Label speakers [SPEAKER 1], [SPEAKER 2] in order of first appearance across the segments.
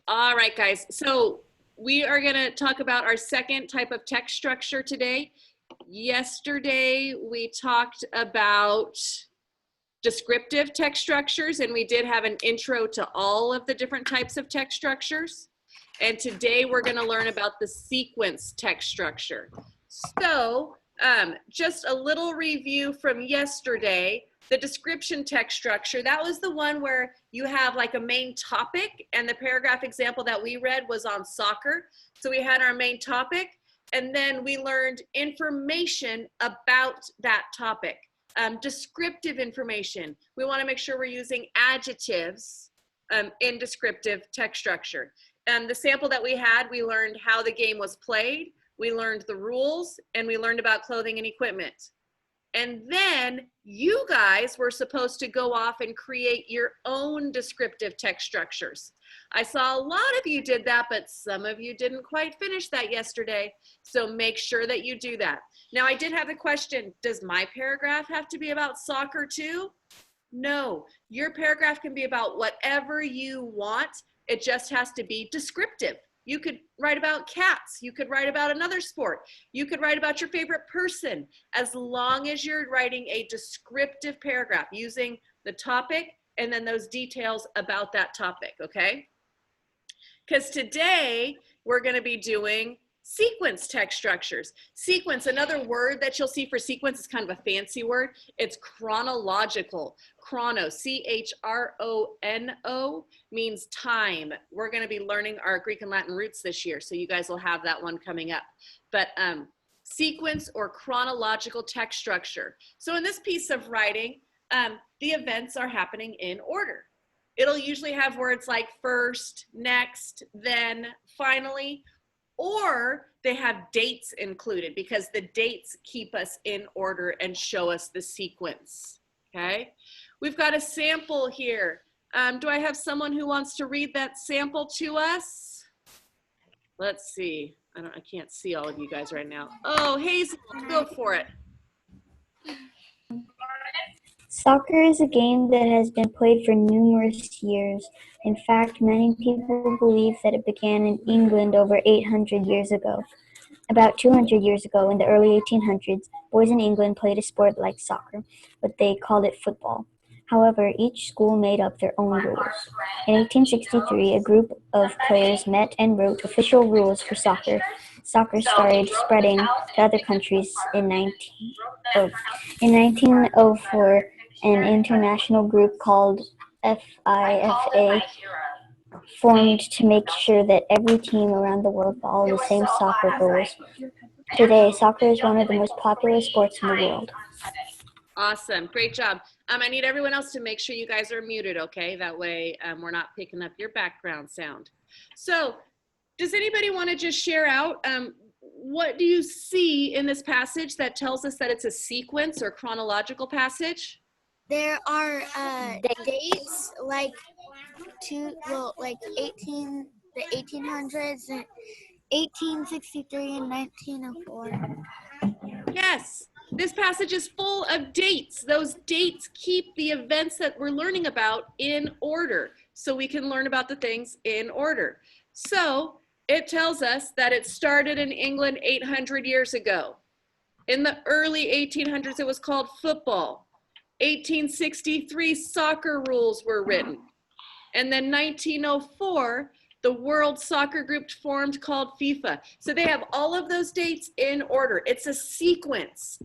[SPEAKER 1] All right, guys. So we are going to talk about our second type of text structure today. Yesterday, we talked about descriptive text structures, and we did have an intro to all of the different types of text structures. And today, we're going to learn about the sequence text structure. So just a little review from yesterday. The description text structure, that was the one where you have like a main topic, and the paragraph example that we read was on soccer. So we had our main topic, and then we learned information about that topic. Descriptive information. We want to make sure we're using adjectives in descriptive text structure. The sample that we had, we learned how the game was played, we learned the rules, and we learned about clothing and equipment. And then you guys were supposed to go off and create your own descriptive text structures. I saw a lot of you did that, but some of you didn't quite finish that yesterday. So make sure that you do that. Now, I did have the question, does my paragraph have to be about soccer too? No, your paragraph can be about whatever you want. It just has to be descriptive. You could write about cats. You could write about another sport. You could write about your favorite person, as long as you're writing a descriptive paragraph using the topic and then those details about that topic, okay? Because today we're going to be doing sequence text structures. Sequence, another word that you'll see for sequence is kind of a fancy word. It's chronological. Chrono, C-H-R-O-N-O, means time. We're going to be learning our Greek and Latin roots this year, so you guys will have that one coming up. But sequence or chronological text structure. So in this piece of writing, the events are happening in order. It'll usually have words like first, next, then, finally, or they have dates included because the dates keep us in order and show us the sequence, okay? We've got a sample here. Do I have someone who wants to read that sample to us? Let's see. I can't see all of you guys right now. Oh, Hazel, go for it.
[SPEAKER 2] Soccer is a game that has been played for numerous years. In fact, many people believe that it began in England over 800 years ago. About 200 years ago, in the early 1800s, boys in England played a sport like soccer, but they called it football. However, each school made up their own rules. In 1863, a group of players met and wrote official rules for soccer. Soccer started spreading to other countries in 1904. An international group called FIFA formed to make sure that every team around the world followed the same soccer rules. Today, soccer is one of the most popular sports in the world.
[SPEAKER 1] Awesome, great job. I need everyone else to make sure you guys are muted, okay? That way we're not picking up your background sound. So does anybody want to just share out what do you see in this passage that tells us that it's a sequence or chronological passage?
[SPEAKER 3] There are dates like the 1800s, 1863 and 1904.
[SPEAKER 1] Yes, this passage is full of dates. Those dates keep the events that we're learning about in order, so we can learn about the things in order. So it tells us that it started in England 800 years ago. In the early 1800s, it was called football. 1863, soccer rules were written. And then 1904, the World Soccer Group formed called FIFA. So they have all of those dates in order. It's a sequence.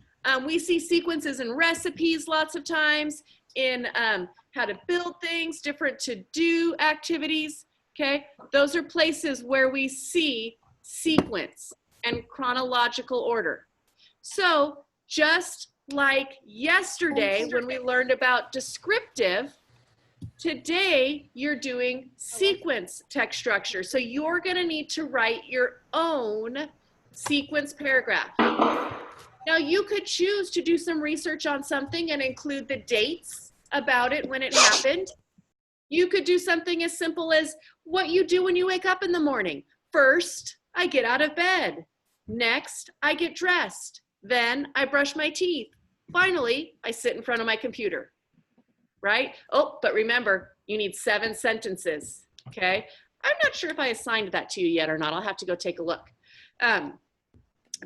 [SPEAKER 1] We see sequences in recipes lots of times, in how to build things, different to-do activities, okay? Those are places where we see sequence and chronological order. So just like yesterday when we learned about descriptive, today you're doing sequence text structure. So you're gonna need to write your own sequence paragraph. Now you could choose to do some research on something and include the dates about it when it happened. You could do something as simple as what you do when you wake up in the morning. First, I get out of bed. Next, I get dressed. Then I brush my teeth. Finally, I sit in front of my computer, right? Oh, but remember, You need 7 sentences, okay? I'm not sure if I assigned that to you yet or not. I'll have to go take a look.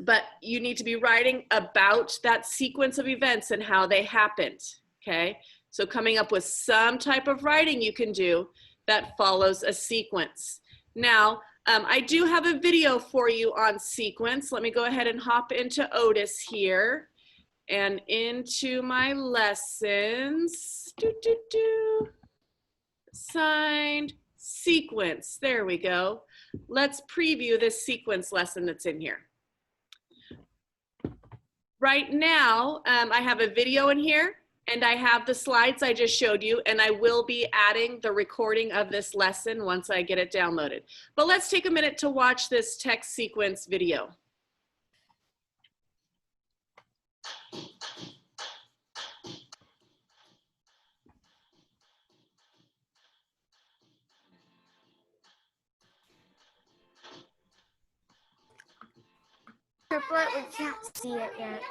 [SPEAKER 1] But you need to be writing about that sequence of events and how they happened, okay? So coming up with some type of writing you can do that follows a sequence. Now, I do have a video for you on sequence. Let me go ahead and hop into Otis here and into my lessons. Assigned sequence. There we go. Let's preview this sequence lesson that's in here. Right now, I have a video in here and I have the slides I just showed you, and I will be adding the recording of this lesson once I get it downloaded. But let's take a minute to watch this text sequence video.
[SPEAKER 3] Triplet, we can't see it yet.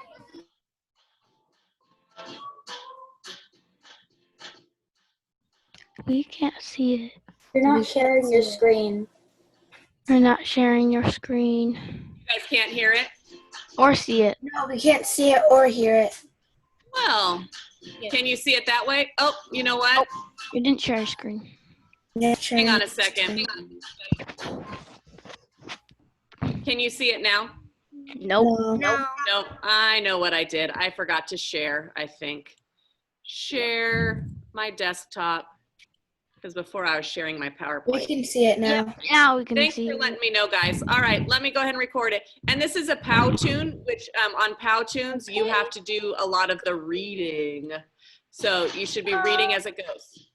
[SPEAKER 4] We can't see it.
[SPEAKER 5] You're not sharing your screen.
[SPEAKER 4] We're not sharing your screen.
[SPEAKER 1] You guys can't hear it?
[SPEAKER 4] Or see it.
[SPEAKER 5] No, we can't see it or hear it.
[SPEAKER 1] Well, can you see it that way? Oh, you know what?
[SPEAKER 4] You didn't share your screen.
[SPEAKER 1] Hang on a second. Can you see it now?
[SPEAKER 4] Nope.
[SPEAKER 3] No.
[SPEAKER 1] No, I know what I did. I forgot to share, I think. Share my desktop, because before I was sharing my
[SPEAKER 5] We
[SPEAKER 1] PowerPoint.
[SPEAKER 5] can see it now.
[SPEAKER 4] Now we can
[SPEAKER 1] Thanks
[SPEAKER 4] see
[SPEAKER 1] for
[SPEAKER 4] it.
[SPEAKER 1] letting me know, guys. All right, let me go ahead and record it. And this is a Powtoon, which on Powtoons, you have to do a lot of the reading. So you should be reading as it goes.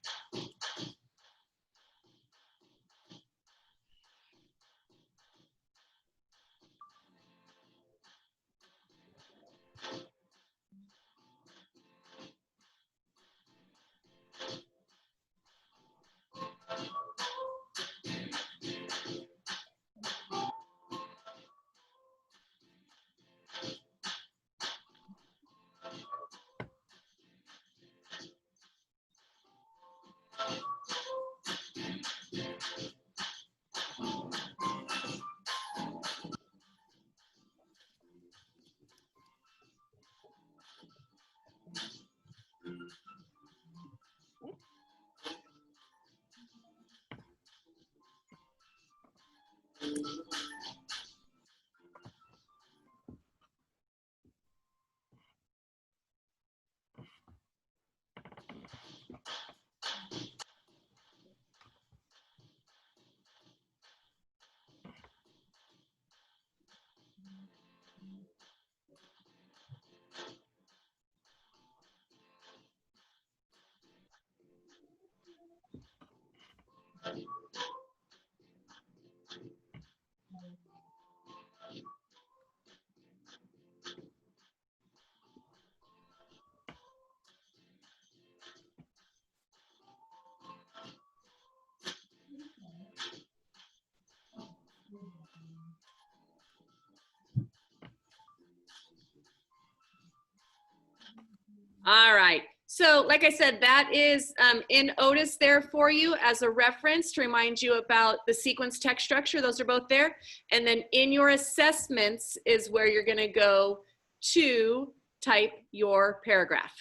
[SPEAKER 1] All right. So like I said, that is in Otis there for you as a reference to remind you about the sequence text structure. Those are both there. And then in your assessments is where you're going to go to type your paragraph.